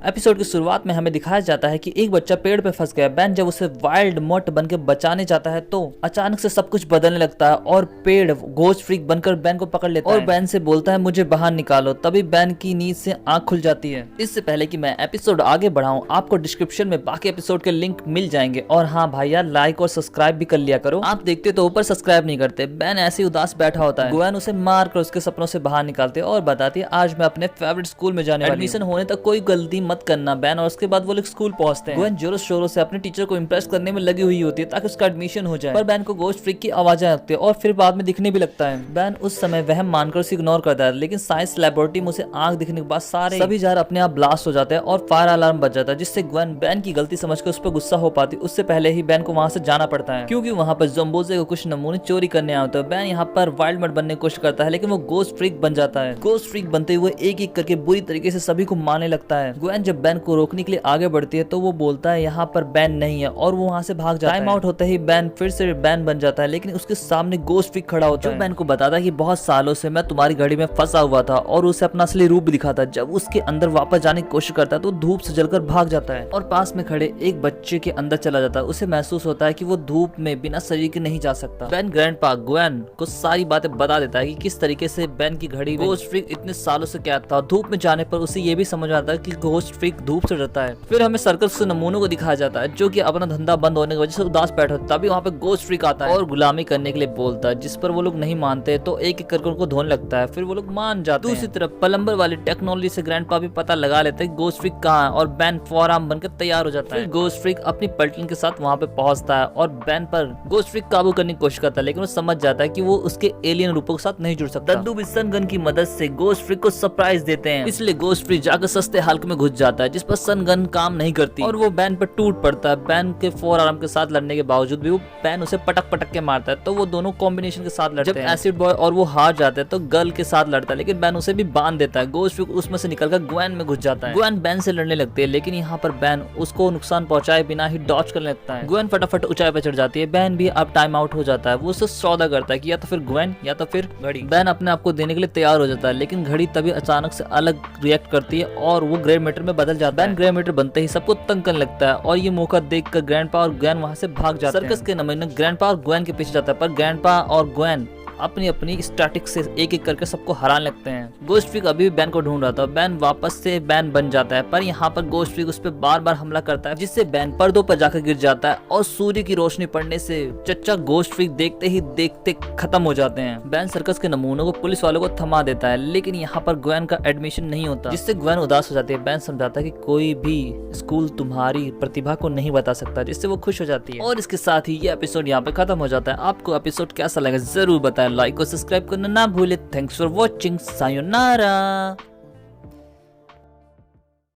Episode की शुरुआत में हमें दिखाया जाता है कि एक बच्चा पेड़ पे फंस गया। बैन जब उसे वाइल्ड मोट बन के बचाने जाता है तो अचानक से सब कुछ बदलने लगता है और पेड़ घोस्ट फ्रीक बनकर बैन को पकड़ लेता है और बैन से बोलता है मुझे बाहर निकालो। तभी बैन की नींद से आंख खुल जाती है। इससे पहले कि मैं एपिसोड आगे बढ़ाऊं, आपको डिस्क्रिप्शन में बाकी एपिसोड के लिंक मिल जाएंगे। और हाँ भाई यार, लाइक और सब्सक्राइब भी कर लिया करो। आप देखते तो ऊपर सब्सक्राइब नहीं करते। बैन ऐसे ही उदास बैठा होता है। ग्वेन उसे मार कर उसके सपनों से बाहर निकालती है और बताती है आज मैं अपने फेवरेट स्कूल में जाने वाली हूं। एडमिशन होने तक कोई गलती मत करना बैन। और उसके बाद वो लोग स्कूल पहुंचते हैं। ग्वेन जोरों शोरों से अपने टीचर को इम्प्रेस करने में लगी हुई होती है ताकि उसका एडमिशन हो जाए। पर बैन को घोस्ट फ्रीक की आवाजें आती है और फिर बाद में दिखने भी लगता है। बैन उस समय वहम मानकर उसे इग्नोर करता है, लेकिन साइंस लैबोरेटरी में उसे आंख दिखने के बाद सभी जार अपने आप ब्लास्ट हो जाते हैं और फायर अलार्म बज जाता है, जिससे ग्वेन बैन की गलती समझकर उस पर गुस्सा हो पाती। उससे पहले ही बैन को वहां से जाना पड़ता है क्योंकि वहां पर ज़ोंबोज़े को कुछ नमूने चोरी करने आए होते हैं। बैन यहाँ पर वाइल्ड मड बनने की कोशिश करता है, लेकिन वो घोस्ट फ्रीक बन जाता है। घोस्ट फ्रीक बनते हुए एक एक करके बुरी तरीके से सभी को मारने लगता है। ग्वेन जब बैन को रोकने के लिए आगे बढ़ती है तो वो बोलता है यहाँ पर बैन नहीं है और वो वहां से भाग जाता है। टाइम आउट होते ही बैन फिर से बैन बन जाता है, लेकिन उसके सामने घोस्ट फ्रीक खड़ा होता है जो बैन को बताता है कि बहुत सालों से मैं तुम्हारी घड़ी में फंसा हुआ था, और उसे अपना असली रूप भी दिखाता है। जब उसके अंदर वापस जाने की कोशिश करता है तो धूप से जलकर भाग जाता है और पास में खड़े एक बच्चे के अंदर चला जाता है। उसे महसूस होता है कि वो धूप में बिना शरीर के नहीं जा सकता। बैन ग्रैंडपा ग्वेन को सारी बातें बता देता है कि किस तरीके से बैन की घड़ी में घोस्ट फ्रीक इतने सालों से कैद था। धूप में जाने पर उसे ये भी समझ आता है कि घोस्ट फ्रीक धूप से डरता है। फिर हमें सर्कस के नमूनों को दिखाया जाता है जो कि अपना धंधा बंद होने की वजह से उदास बैठा होता है। तभी वहाँ पे घोस्ट फ्रीक आता है और गुलामी करने के लिए बोलता है, जिस पर वो लोग नहीं मानते तो एक एक करके उनको धोने लगता है। फिर वो लोग मान जाते हैं। दूसरी तरफ प्लम्बर वाली टेक्नोलॉजी से ग्रैंडपा भी पता लगा लेते हैं घोस्ट फ्रीक कहाँ है और बैन फौरन बनकर तैयार हो जाता है। घोस्ट फ्रीक अपनी पलटन के साथ वहाँ पे पहुंचता है और बैन पर घोस्ट फ्रीक काबू करने की कोशिश करता है, लेकिन वो समझ जाता है कि वो उसके एलियन रूपों के साथ नहीं जुड़ सकता। दद्दू भी सन गन की मदद से घोस्ट फ्रीक को सरप्राइज देते हैं, इसलिए घोस्ट फ्रीक जाकर सस्ते हल्क में घुस जाता है जिस पर सन गन काम नहीं करती और वो बैन पर टूट पड़ता है। बैन के फोर आर्म के साथ लड़ने के बावजूद भी वो बैन उसे पटक पटक के मारता है, तो वो दोनों कॉम्बिनेशन के साथ लड़ते हैं। जब एसिड बॉय और वो हार जाते हैं तो गर्ल के साथ लड़ता है, लेकिन बैन उसे भी बांध देता है। घोस्ट फ्रीक उसमें से निकलकर ग्वेन में घुस जाता है। ग्वेन बैन से लड़ने लगती है, लेकिन यहाँ पर बैन उसको नुकसान पहुंचाए बिना ही डॉज करने लगता है। ग्वेन फटाफट ऊंचाई पर चढ़ जाती है। बैन भी अब टाइम आउट हो जाता है। वो उससे सौदा करता है कि या तो फिर ग्वेन या तो फिर घड़ी। बैन अपने आप को देने के लिए तैयार हो जाता है, लेकिन घड़ी तभी अचानक से अलग रिएक्ट करती है और वो ग्रे मैटर में बदल जाता है। बैन ग्रे मैटर बनते ही सबको तंग करने लगता है और ये मौका देखकर ग्रैंडपा और ग्वेन वहां से भाग जाते हैं। सर्कस के नमूने ग्रैंडपा और ग्वेन के पीछे जाता है, पर ग्रैंडपा और ग्वेन अपनी अपनी स्टैटिक से एक एक करके सबको हराने लगते हैं। घोस्ट फ्रीक अभी भी बैन को ढूंढ रहा था। बैन वापस से बैन बन जाता है, पर यहाँ पर घोस्ट फ्रीक उस पर बार बार हमला करता है, जिससे बैन पर्दों पर जाकर गिर जाता है और सूर्य की रोशनी पड़ने से चच्चा घोस्ट फ्रीक देखते ही देखते खत्म हो जाते हैं। बैन सर्कस के नमूनों को पुलिस वालों को थमा देता है, लेकिन यहाँ पर ग्वेन का एडमिशन नहीं होता, जिससे ग्वेन उदास हो जाती है। बैन समझाता है कि कोई भी स्कूल तुम्हारी प्रतिभा को नहीं बता सकता, जिससे वो खुश हो जाती है। और इसके साथ ही ये एपिसोड यहाँ पे खत्म हो जाता है। आपको एपिसोड कैसा लगा जरूर बताएं। लाइक और सब्सक्राइब करना ना भूले। Thanks for watching. सायोनारा।